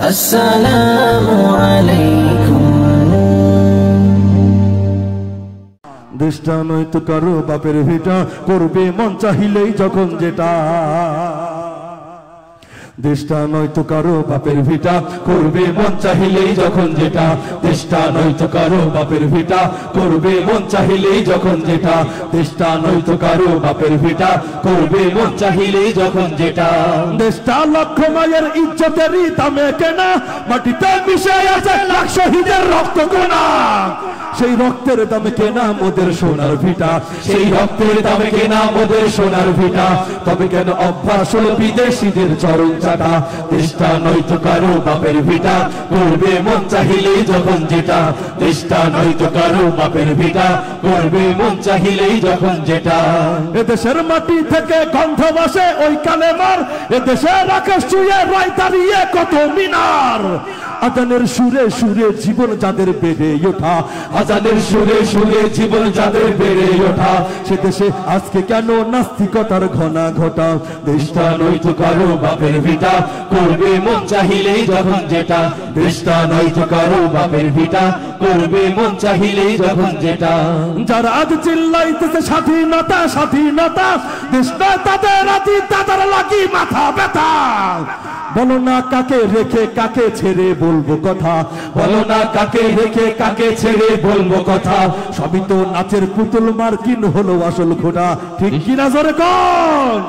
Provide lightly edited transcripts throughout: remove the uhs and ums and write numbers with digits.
আসসালামু আলাইকুম। দেশটা নয়তো কারো বাপের ভিটা, করবে মন চাহিলেই যখন যেটা। দেশটা নয়তো কারো বাপের ভিটা, করবে মন চাহিলেই যখন যেটা। দেশটা নয়তো কারো বাপের ভিটা, করবে মন চাহিলেই যখন যেটা। দেশটা নয়তো কারো বাপের ভিটা, করবে মন চাহিলেই যখন যেটা। দেশটা লক্ষ মায়ের ইজ্জতেরই দামে কেনা, মাটিতে মিশে আছে লাখ শহীদের রক্ত কোনা। সেই রক্তের দামে কেনা মোদের সোনার ভিটা, সেই রক্তের দামে কেনা মোদের সোনার ভিটা। তবে কেন অভ্যাস হলো বিদেশিদের চরণ চাটা। দেশটা নয়তো কারো বাপের ভিটা, করবে মন চাহিলেই যখন যেটা। দেশটা নয়তো কারো বাপের ভিটা, করবে মন চাহিলেই যখন যেটা। এদেশের মাটি থেকে গন্ধ বাসে ওই কালেমার, এদেশের আকাশ ছুঁয়ে রায় দাঁড়িয়ে কত মিনার। আজানের সুরে সুরে জীবন যাদের বেড়ে ওঠা, আজানের সুরে সুরে জীবন যাদের বেড়ে ওঠা। সে দেশে আজকে কেন নাস্তিকতার ঘনা ঘটা। দেশটা নয়তো কারো বাপের ভিটা, করবে মন চাহিলেই যখন যেটা। দেশটা নয়তো কারো বাপের ভিটা, করবে মন চাহিলেই যখন যেটা। যারা আজ চিল্লাইতেছে স্বাধীনতা স্বাধীনতা, দেশটা তাদের আদি তাদের লাগি মাথা ব্যথা। বলো না কাকে রেখে কাকে ছেড়ে বলবো কথা, বলো না কাকে রেখে কাকে ছেড়ে বলবো কথা। সবই তো নাচের পুতুল, মার্কিন হলো আসল খোটা। ঠিক কিনা জোরে কোন?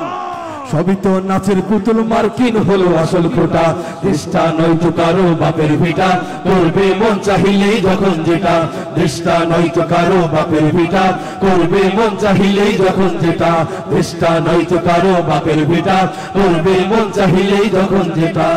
সবই তো নাচের পুতুল, মার্কিন হলো আসল খোটা। দেশটা নয়তো কারো বাপের ভিটা, করবে মন চাহিলেই যখন যেটা। দেশটা নয়তো কারো বাপের ভিটা, করবে মন চাহিলেই যখন যেটা। দেশটা নয়তো কারো বাপের ভিটা, করবে মন চাহিলেই যখন যেটা।